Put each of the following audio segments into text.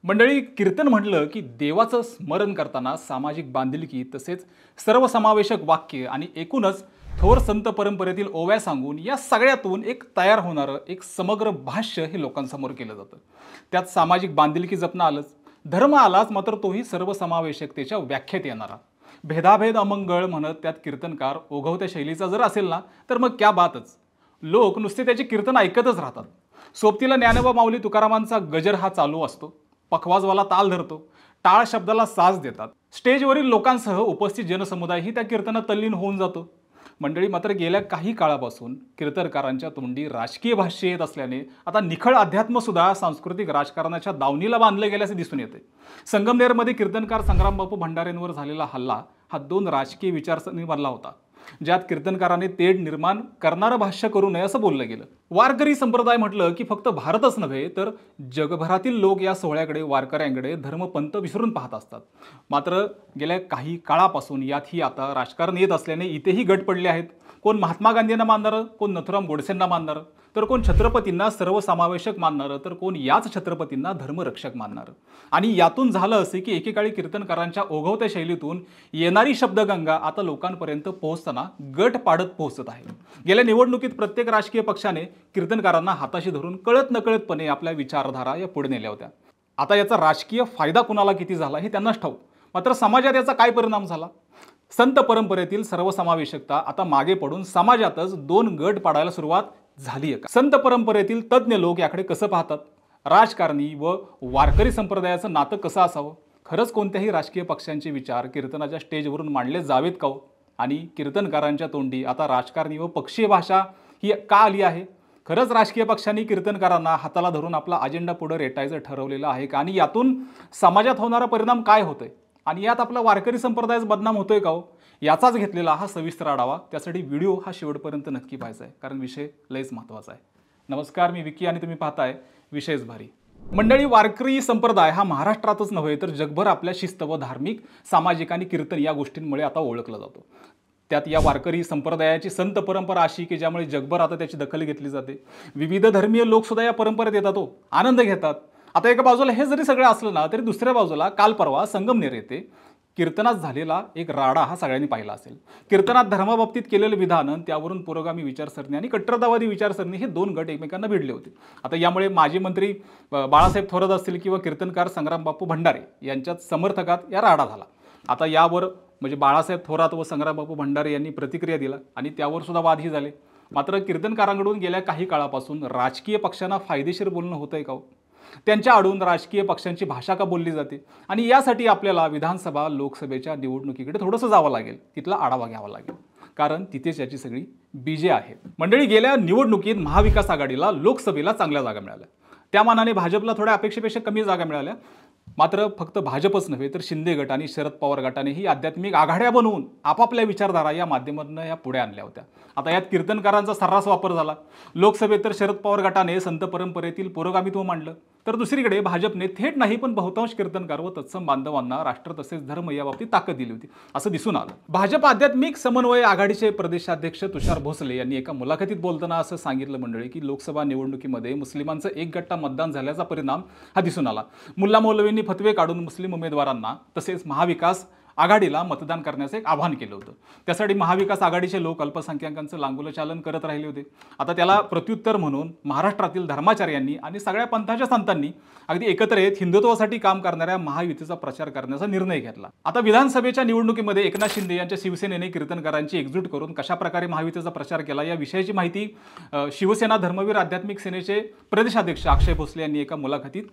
मंडळी, कीर्तन म्हटलं की देवाचं स्मरण करताना सामाजिक बांधिलकी तसेच सर्वसमावेशक वाक्य आणि एकूणच थोर संत परंपरेतील ओव्या सांगून या सगळ्यातून एक तयार होणारं एक समग्र भाष्य हे लोकांसमोर केलं जातं. त्यात सामाजिक बांधिलकी जपणं आलंच, धर्म आलाच, मात्र तोही सर्वसमावेशकतेच्या व्याख्येत येणारा. भेदाभेद अमंगळ म्हणत त्यात कीर्तनकार ओघवत्या शैलीचा जर असेल ना, तर मग क्या बातच. लोक नुसते त्याचे कीर्तन ऐकतच राहतात. सोबतीला ज्ञानोबा माऊली तुकारामांचा गजर हा चालू असतो. पखवाजवाला ताल धरतो, टाळ शब्दाला साज देतात. स्टेजवरील लोकांसह उपस्थित जनसमुदायही त्या कीर्तनात तल्लीन होऊन जातो. मंडळी, मात्र गेल्या काही काळापासून कीर्तनकारांच्या तोंडी राजकीय भाष्य येत असल्याने आता निखळ अध्यात्म सुद्धा सांस्कृतिक राजकारणाच्या दावणीला बांधले गेल्याचे दिसून येते. संगमनेरमध्ये कीर्तनकार संग्रामबापू भंडारेंवर झालेला हल्ला हा दोन राजकीय विचारसरणीमधला होता, ज्यात कीर्तनकारांनी तेढ निर्माण करणारं भाष्य करू नये असं बोललं गेलं. वारकरी संप्रदाय म्हटलं की फक्त भारतच नव्हे तर जगभरातील लोक या सोहळ्याकडे, वारकऱ्यांकडे धर्मपंथ विसरून पाहत असतात. मात्र गेल्या काही काळापासून यातही आता राजकारण येत असल्याने इथेही गट पडले आहेत. कोण महात्मा गांधींना मानणारं, कोण नथुराम गोडसेंना मानणारं, तर कोण छत्रपतींना सर्वसमावेशक मानणारं, तर कोण याच छत्रपतींना धर्मरक्षक मानणारं. आणि यातून झालं असे की एकेकाळी कीर्तनकारांच्या ओघवत्या शैलीतून येणारी शब्दगंगा आता लोकांपर्यंत पोहोचताना गट पाडत पोहोचत आहे. गेल्या निवडणुकीत प्रत्येक राजकीय पक्षाने कीर्तनकारांना हाताशी धरून कळत नकळतपणे आपल्या विचारधारा या पुढे नेल्या होत्या. आता याचा राजकीय फायदा कुणाला किती झाला हे त्यांनाच ठाऊक. मात्र समाजात याचा काय परिणाम झाला? संत परंपरेतील सर्वसमावेशकता आता मागे पडून समाजातच दोन गट पाडायला सुरुवात झाली आहे. संत परंपरेतील तज्ज्ञ लोक याकडे कसं पाहतात? राजकारणी व वारकरी संप्रदायाचं नातं कसं असावं? खरंच कोणत्याही राजकीय पक्षांचे विचार कीर्तनाच्या स्टेजवरून मांडले जावेत का हो? आणि कीर्तनकारांच्या तोंडी आता राजकारणी व पक्षीय भाषा ही का आली आहे? खरंच राजकीय पक्षांनी कीर्तनकारांना हाताला धरून आपला अजेंडा पुढे रेटायचं ठरवलेलं आहे का? आणि यातून समाजात होणारा परिणाम काय होतोय? आणि यात आपला वारकरी संप्रदायच बदनाम होतोय का हो? याचाच घेतलेला हा सविस्तर आढावा. त्यासाठी व्हिडिओ हा शेवटपर्यंत नक्की पाहायचा आहे, कारण विषय लयच महत्त्वाचा आहे. नमस्कार, मी विकी आणि तुम्ही पाहताय विशेष भारी. मंडळी, वारकरी संप्रदाय हा महाराष्ट्रातच नव्हे तर जगभर आपल्या शिस्त व धार्मिक, सामाजिक आणि कीर्तन या गोष्टींमुळे आता ओळखला जातो. त्यात या वारकरी संप्रदायाची संत परंपरा अशी की ज्यामुळे जगभर आता त्याची दखल घेतली जाते. विविध धर्मीय लोकसुद्धा या परंपरेत येतात, हो, आनंद घेतात. आता एका बाजूला हे जरी सगळं असलं ना, तरी दुसऱ्या बाजूला काल परवा संगमनेर येथे कीर्तनात झालेला एक राडा हा सगळ्यांनी पाहिला असेल. कीर्तनात धर्माबाबतीत केलेलं विधान, त्यावरून पुरोगामी विचारसरणी आणि कट्टरतावादी विचारसरणी हे दोन गट एकमेकांना भिडले होते. आता यामुळे माजी मंत्री बाळासाहेब थोरात असतील किंवा कीर्तनकार संग्रामबापू भंडारे यांच्यात समर्थकात या राडा झाला. आता यावर म्हणजे बाळासाहेब थोरात व संग्रामबापू भंडारे यांनी प्रतिक्रिया दिला आणि त्यावर सुद्धा वादही झाले. मात्र कीर्तनकारांकडून गेल्या काही काळापासून राजकीय पक्षांना फायदेशीर बोलणं होतंय का? त्यांच्या आडून राजकीय पक्षांची भाषा का बोलली जाते? आणि यासाठी आपल्याला विधानसभा लोकसभेच्या निवडणुकीकडे थोडंसं जावं लागेल, तिथला आढावा घ्यावा लागेल, कारण तिथेच याची सगळी बीजे आहेत. मंडळी, गेल्या निवडणुकीत महाविकास आघाडीला लोकसभेला चांगल्या जागा मिळाल्या. त्या मानाने भाजपला थोड्या अपेक्षेपेक्षा कमी जागा मिळाल्या. मात्र फक्त भाजपच नव्हे तर शिंदे गट आणि शरद पवार गटानेही आध्यात्मिक आघाड्या बनवून आपापल्या विचारधारा या माध्यमातून या पुढे आणल्या होत्या. आता यात कीर्तनकारांचा सर्रास वापर झाला. लोकसभेत तर शरद पवार गटाने संत परंपरेतील पुरोगामित्व मांडलं, तर दुसरीकडे भाजपने थेट नाही पण बहुतांश कीर्तनकार व तत्सम बांधवांना राष्ट्र तसेच धर्म याबाबतीत ताकद दिली होती असं दिसून आलं. भाजप आध्यात्मिक समन्वय आघाडीचे प्रदेशाध्यक्ष तुषार भोसले यांनी एका मुलाखतीत बोलताना असं सांगितलं मंडळी की लोकसभा निवडणुकीमध्ये मुस्लिमांचं एक गट्टा मतदान झाल्याचा परिणाम हा दिसून आला. मुल्ला मौलवींनी फतवे काढून मुस्लिम उमेदवारांना तसेच महाविकास आघाडीला मतदान करण्याचं एक आवाहन केलं होतं. त्यासाठी महाविकास आघाडीचे लोक अल्पसंख्याकांचं लांगुलचालन करत राहिले होते. आता त्याला प्रत्युत्तर म्हणून महाराष्ट्रातील धर्माचार्यांनी आणि सगळ्या पंथाच्या संतांनी अगदी एकत्र येत हिंदुत्वासाठी काम करणाऱ्या महायुतीचा प्रचार करण्याचा निर्णय घेतला. आता विधानसभेच्या निवडणुकीमध्ये एकनाथ शिंदे यांच्या शिवसेनेने कीर्तनकारांची एकजूट करून कशाप्रकारे महायुतीचा प्रचार केला या विषयाची माहिती शिवसेना धर्मवीर आध्यात्मिक सेनेचे प्रदेशाध्यक्ष अक्षय भोसले यांनी एका मुलाखतीत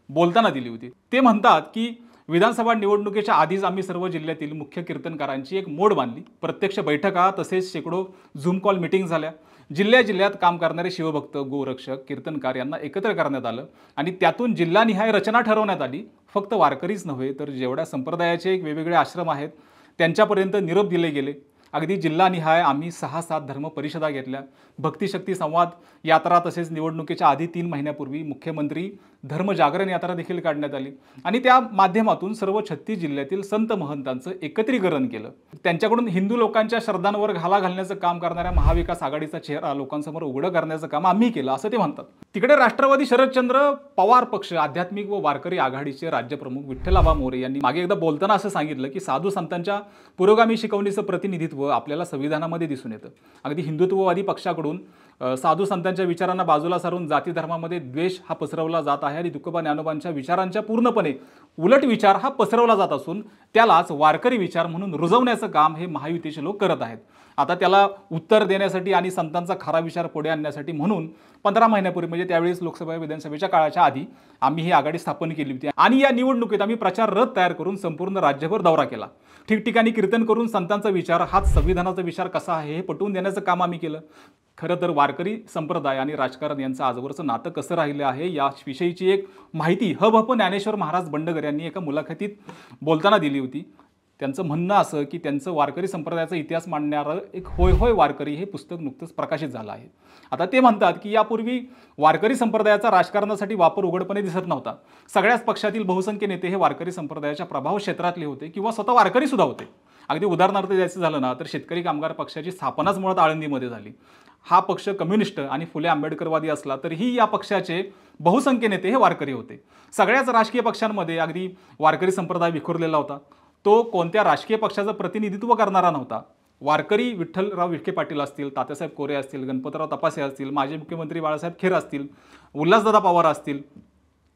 बोलताना दिली होती. ते म्हणतात की विधानसभा निवडणुकीच्या आधीच आम्ही सर्व जिल्ह्यातील मुख्य कीर्तनकारांची एक मोड बांधली. प्रत्यक्ष बैठका तसेच शेकडो झूम कॉल मीटिंग झाल्या. जिल्ह्यात काम करणारे शिवभक्त, गोरक्षक, कीर्तनकार यांना एकत्र करण्यात आलं आणि त्यातून जिल्हानिहाय रचना ठरवण्यात आली. फक्त वारकरीच नव्हे तर जेवढ्या संप्रदायाचे एक वेगवेगळे आश्रम आहेत त्यांच्यापर्यंत निरोप दिले गेले. अगदी जिल्हानिहाय आम्ही 6-7 धर्म परिषदा घेतल्या. भक्तिशक्ती संवाद यात्रा तसेच निवडणुकीच्या आधी 3 महिन्यापूर्वी मुख्यमंत्री धर्मजागरण यात्रा देखील काढण्यात आली आणि त्या माध्यमातून सर्व 36 जिल्ह्यातील संत महंतांचं एकत्रीकरण केलं. त्यांच्याकडून हिंदू लोकांच्या श्रद्धांवर घाला घालण्याचं काम करणाऱ्या महाविकास आघाडीचा चेहरा लोकांसमोर उघडं करण्याचं काम आम्ही केलं असं ते म्हणतात. तिकडे राष्ट्रवादी शरदचंद्र पवार पक्ष आध्यात्मिक व वारकरी आघाडीचे राज्यप्रमुख विठ्ठलाबा मोरे यांनी मागे एकदा बोलताना असं सांगितलं की साधू संतांच्या पुरोगामी शिकवणीचं प्रतिनिधित्व आपल्याला संविधानामध्ये दिसून येतं. अगदी हिंदुत्ववादी पक्षाकडून साधू संतांच्या विचारांना बाजूला सारून जाती धर्मामध्ये द्वेष हा पसरवला जात आहे आणि तुकोबा ज्ञानोबांच्या विचारांच्या पूर्णपणे उलट विचार हा पसरवला जात असून त्यालाच वारकरी विचार म्हणून रुजवण्याचं काम हे महायुतीचे लोक करत आहेत. आता त्याला उत्तर देण्यासाठी आणि संतांचा खरा विचार पुढे आणण्यासाठी म्हणून 15 महिन्यापूर्वी म्हणजे त्यावेळेस लोकसभा विधानसभेच्या काळाच्या आधी आम्ही ही आघाडी स्थापन केली होती आणि या निवडणुकीत आम्ही प्रचार रथ तयार करून संपूर्ण राज्यभर दौरा केला. ठिकठिकाणी कीर्तन करून संतांचा विचार हाच संविधानाचा विचार कसा आहे हे पटवून देण्याचं काम आम्ही केलं. खरं तर वारकरी संप्रदाय आणि राजकारण यांचं आजवरचं नातं कसं राहिलं आहे याविषयीची एक माहिती हबहप ज्ञानेश्वर महाराज बंडगर यांनी एका मुलाखतीत बोलताना दिली होती. त्यांचं म्हणणं असं की त्यांचं वारकरी संप्रदायाचा इतिहास मांडणारं एक होय होय वारकरी हे पुस्तक नुकतंच प्रकाशित झालं आहे. आता ते म्हणतात की यापूर्वी वारकरी संप्रदायाचा राजकारणासाठी वापर उघडपणे दिसत नव्हता. सगळ्याच पक्षातील बहुसंख्य नेते हे वारकरी संप्रदायाच्या प्रभाव क्षेत्रातले होते किंवा स्वतः वारकरी सुद्धा होते. अगदी उदाहरणार्थ द्यायचं झालं ना तर शेतकरी कामगार पक्षाची स्थापनाच मुळात आळंदीमध्ये झाली. हा पक्ष कम्युनिस्ट आणि फुले आंबेडकरवादी असला तरीही या पक्षाचे बहुसंख्य नेते हे वारकरी होते. सगळ्याच राजकीय पक्षांमध्ये अगदी वारकरी संप्रदाय विखुरलेला होता. तो कोणत्या राजकीय पक्षाचं प्रतिनिधित्व करणारा नव्हता. वारकरी विठ्ठलराव विखे पाटील असतील, तात्यासाहेब कोरे असतील, गणपतराव तपासे असतील, माजी मुख्यमंत्री बाळासाहेब खेर असतील, उल्हासदादा पवार असतील,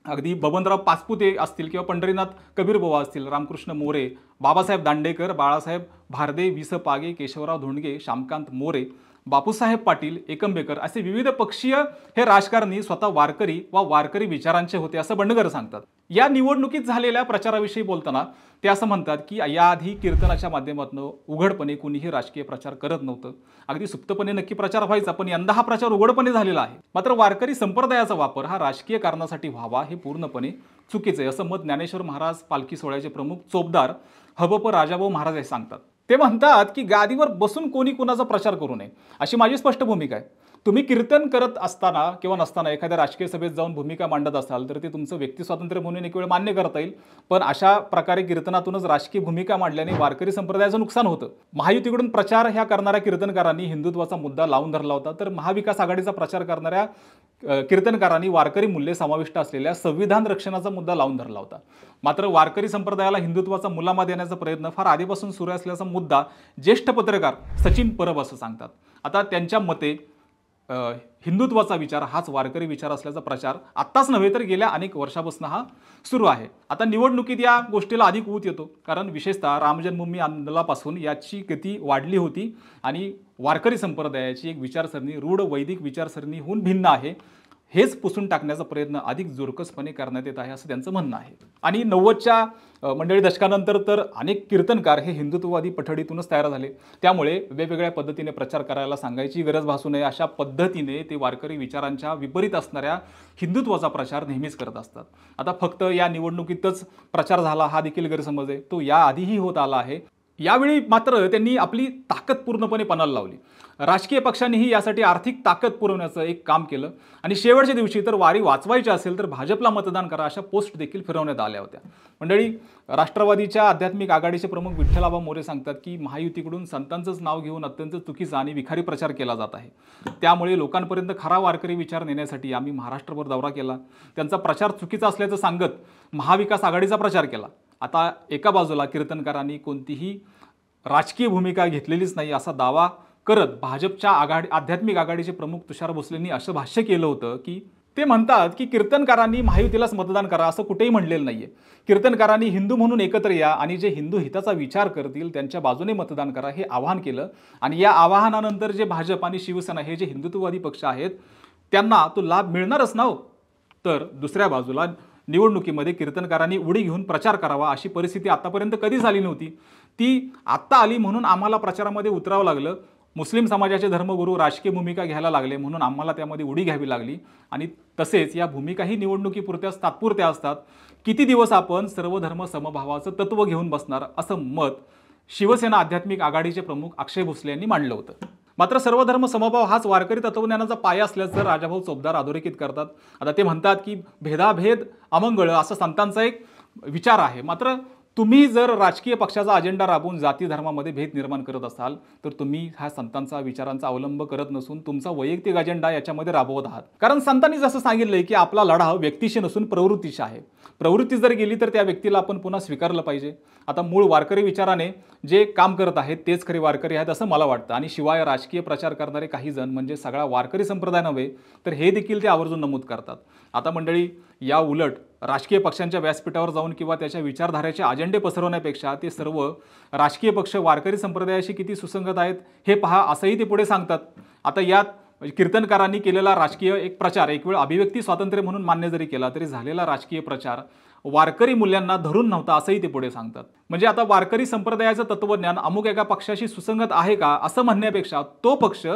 अगदी बबनराव पाचपुते असतील किंवा पंढरीनाथ कबीरबुवा असतील, रामकृष्ण मोरे, बाबासाहेब दांडेकर, बाळासाहेब भारदे, वि. स. पागे, केशवराव धोंडगे, श्यामकांत मोरे, बापूसाहेब पाटील, एकंबेकर असे विविध पक्षीय हे राजकारणी स्वतः वारकरी वा वारकरी विचारांचे होते असं बंडगर सांगतात. या निवडणुकीत झालेल्या प्रचाराविषयी बोलताना ते असं म्हणतात की याआधी कीर्तनाच्या माध्यमातून उघडपणे कुणीही राजकीय प्रचार करत नव्हतं. अगदी सुप्तपणे नक्की प्रचार व्हायचा पण यंदा हा प्रचार उघडपणे झालेला आहे. मात्र वारकरी संप्रदायाचा वापर हा राजकीय कारणासाठी व्हावा हे पूर्णपणे चुकीचे आहे असं मत ज्ञानेश्वर महाराज पालखी सोहळ्याचे प्रमुख चोपदार हबप राजाभाऊ महाराज हे सांगतात. ते म्हणतात की गादीवर बसून कोणी कुणाचा प्रचार करू नये अशी माझी स्पष्ट भूमिका आहे. तुम्ही कीर्तन करत असताना किंवा नसताना एखाद्या राजकीय सभेत जाऊन भूमिका मांडत असाल तर ते तुमचं व्यक्ती स्वातंत्र्य म्हणून एक वेळ मान्य करता येईल. पण अशा प्रकारे कीर्तनातूनच राजकीय भूमिका मांडल्याने वारकरी संप्रदायाचं नुकसान होतं. महायुतीकडून प्रचार ह्या करणाऱ्या कीर्तनकारांनी हिंदुत्वाचा मुद्दा लावून धरला होता तर महाविकास आघाडीचा प्रचार करणाऱ्या कीर्तनकारांनी वारकरी मूल्ये समाविष्ट असलेल्या संविधान रक्षणाचा मुद्दा लावून धरला होता. मात्र वारकरी संप्रदायाला हिंदुत्वाचा मुलामा देण्याचा प्रयत्न फार आधीपासून सुरू असल्याचा मुद्दा ज्येष्ठ पत्रकार सचिन परब असं सांगतात. आता त्यांच्या मते हिंदुत्वाचा विचार हाच वारकरी विचार असल्याचा प्रचार आत्ताच नव्हे तर गेल्या अनेक वर्षापासून हा सुरू आहे. आता निवडणुकीत या गोष्टीला अधिक ऊत येतो कारण विशेषतः राम जन्मभूमी आंदोलनापासून याची गती वाढली होती आणि वारकरी संप्रदायाची एक विचारसरणी रूढ वैदिक विचारसरणीहून भिन्न आहे हेच पुसून टाकण्याचा प्रयत्न अधिक जोरकसपणे करण्यात येत आहे असं त्यांचं म्हणणं आहे. आणि 90च्या मंडळी दशकानंतर तर अनेक कीर्तनकार हे हिंदुत्ववादी पठडीतूनच तयार झाले. त्यामुळे वेगवेगळ्या पद्धतीने प्रचार करायला सांगायची गरज भासू नये अशा पद्धतीने ते वारकरी विचारांच्या विपरीत असणाऱ्या हिंदुत्वाचा प्रचार नेहमीच करत असतात. आता फक्त या निवडणुकीतच प्रचार झाला हा देखील गैरसमज आहे. तो याआधीही होत आला आहे. यावेळी मात्र त्यांनी आपली ताकद पूर्णपणे पणाला लावली. राजकीय पक्षांनीही यासाठी आर्थिक ताकद पुरवण्याचं एक काम केलं आणि शेवटच्या दिवशी तर वारी वाचवायची असेल तर भाजपला मतदान करा अशा पोस्ट देखील फिरवण्यात आल्या होत्या. मंडळी, राष्ट्रवादीच्या आध्यात्मिक आघाडीचे प्रमुख विठ्ठलाबा मोरे सांगतात की महायुतीकडून संतांचंच नाव घेऊन अत्यंत चुकीचा आणि विखारी प्रचार केला जात आहे. त्यामुळे लोकांपर्यंत खरा वारकरी विचार नेण्यासाठी आम्ही महाराष्ट्रभर दौरा केला. त्यांचा प्रचार चुकीचा असल्याचं सांगत महाविकास आघाडीचा प्रचार केला. आता एका बाजूला कीर्तनकारांनी कोणतीही राजकीय भूमिका घेतलेलीच नाही असा दावा करत भाजपच्या आध्यात्मिक आघाडीचे प्रमुख तुषार भोसलेंनी असं भाष्य केलं होतं की ते म्हणतात की कीर्तनकारांनी महायुतीलाच मतदान करा असं कुठेही म्हणलेलं नाहीये. कीर्तनकारांनी हिंदू म्हणून एकत्र या आणि जे हिंदू हिताचा विचार करतील त्यांच्या बाजूने मतदान करा हे आवाहन केलं. आणि या आवाहनानंतर जे भाजप आणि शिवसेना हे जे हिंदुत्ववादी पक्ष आहेत त्यांना तो लाभ मिळणारच ना. तर दुसऱ्या बाजूला निवडणुकीमध्ये कीर्तनकारांनी उडी घेऊन प्रचार करावा अशी परिस्थिती आतापर्यंत कधी झाली नव्हती. ती आत्ता आली म्हणून आम्हाला प्रचारामध्ये उतरावं लागलं. मुस्लिम समाजाचे धर्मगुरू राजकीय भूमिका घ्यायला लागले म्हणून आम्हाला त्यामध्ये उडी घ्यावी लागली. आणि तसेच या भूमिकाही निवडणुकीपुरत्याच तात्पुरत्या असतात. किती दिवस आपण सर्व धर्म समभावाचं तत्व घेऊन बसणार असं मत शिवसेना आध्यात्मिक आघाडीचे प्रमुख अक्षय भोसले यांनी मांडलं होतं. मात्र सर्वधर्म समभाव हाच वारकरी तत्वज्ञानाचा पाया असल्याचं राजाभाऊ चोपदार अधोरेखित करतात. आता ते म्हणतात की भेदाभेद अमंगळ असा संतांचा एक विचार आहे. मात्र तुम्ही जर राजकीय पक्षाचा अजेंडा राबवून जाती धर्मामध्ये भेद निर्माण करत असाल तर तुम्ही ह्या संतांचा विचारांचा अवलंब करत नसून तुमचा वैयक्तिक अजेंडा याच्यामध्ये राबवत आहात. कारण संतांनी जसं सांगितलंय की आपला लढा व्यक्तीशी नसून प्रवृत्तीशी आहे. प्रवृत्ती जर गेली तर त्या व्यक्तीला आपण पुन्हा स्वीकारलं पाहिजे. आता मूळ वारकरी विचाराने जे काम करत आहेत तेच खरे वारकरी आहेत असं मला वाटतं. आणि शिवाय राजकीय प्रचार करणारे काही जण म्हणजे सगळा वारकरी संप्रदाय नव्हे तर हे देखील ते आवर्जून नमूद करतात. आता मंडळी, या उलट राजकीय पक्षांच्या व्यासपीठावर जाऊन किंवा त्याच्या विचारधारेचे अजेंडे पसरवण्यापेक्षा ते सर्व राजकीय पक्ष वारकरी संप्रदायाशी किती सुसंगत आहेत हे पहा असंही ते पुढे सांगतात. आता यात कीर्तनकारांनी केलेला राजकीय एक प्रचार एक वेळ अभिव्यक्ती स्वातंत्र्य म्हणून मान्य जरी केला तरी झालेला राजकीय प्रचार वारकरी मूल्यांना धरून नव्हता असंही ते पुढे सांगतात. म्हणजे आता वारकरी संप्रदायाचं तत्वज्ञान अमुक एका पक्षाशी सुसंगत आहे का असं म्हणण्यापेक्षा तो पक्ष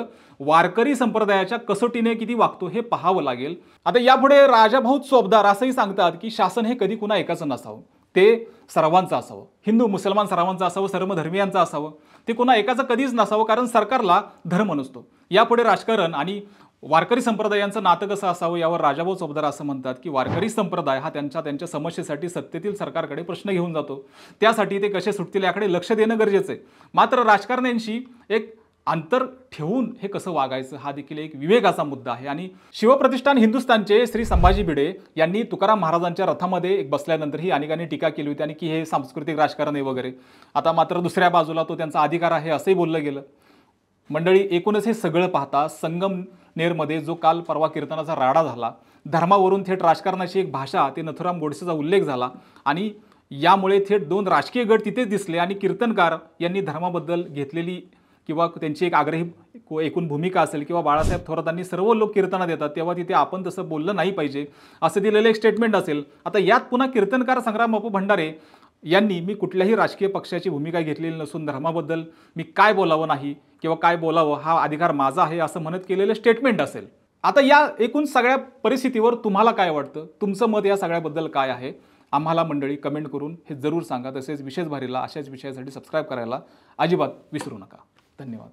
वारकरी संप्रदायाच्या कसोटीने किती वागतो हे पाहावं लागेल. आता यापुढे राजाभाऊ चोपदार असंही सांगतात की शासन हे कधी कुणा एकाचं नसावं, ते सर्वांचं असावं. हिंदू मुसलमान सर्वांचं असावं, सर्वधर्मियांचं असावं, ते कुणा एकाचं कधीच नसावं कारण सरकारला धर्म नसतो. यापुढे राजकारण आणि वारकरी संप्रदायांचं नातं कसं असावं यावर राजाभाऊ चोपदार असं म्हणतात की वारकरी संप्रदाय हा त्यांच्या समस्येसाठी सत्तेतील सरकारकडे प्रश्न घेऊन जातो. त्यासाठी ते कसे सुटतील याकडे लक्ष देणं गरजेचं आहे. मात्र राजकारण्यांशी एक अंतर ठेवून हे कसं वागायचं हा देखील एक विवेकाचा मुद्दा आहे. आणि शिवप्रतिष्ठान हिंदुस्थानचे श्री संभाजी भिडे यांनी तुकाराम महाराजांच्या रथामध्ये एक बसल्यानंतर ही अनेकांनी टीका केली होती आणि की हे सांस्कृतिक राजकारण आहे वगैरे. आता मात्र दुसऱ्या बाजूला तो त्यांचा अधिकार आहे असंही बोललं गेलं. मंडळी, एकूणच हे सगळं पाहता संगमनेरमध्ये जो काल परवा कीर्तनाचा राडा झाला, धर्मावरून थेट राजकारणाची एक भाषा ते नथुराम गोडसेचा उल्लेख झाला आणि यामुळे थेट दोन राजकीय गट तिथेच दिसले आणि कीर्तनकार यांनी धर्माबद्दल घेतलेली किंवा त्यांची एक आग्रही एकूण भूमिका असेल किंवा बाळासाहेब थोरातांनी सर्व लोक कीर्तनात येतात तेव्हा तिथे आपण तसं बोललं नाही पाहिजे असं दिलेलं एक स्टेटमेंट असेल. आता यात पुन्हा कीर्तनकार संग्राम बापू भंडारे यांनी मी कुठल्याही राजकीय पक्षाची भूमिका घेतलेली नसून धर्माबद्दल मी काय बोलावं नाही किंवा काय बोलावं हा अधिकार माझा आहे असं म्हणत केलेलं स्टेटमेंट असेल. आता या एकूण सगळ्या परिस्थितीवर तुम्हाला काय वाटतं, तुमचं मत या सगळ्याबद्दल काय आहे आम्हाला मंडळी कमेंट करून हे जरूर सांगा. तसेच विशेष भारीला अशाच विषयासाठी सबस्क्राईब करायला अजिबात विसरू नका. धन्यवाद.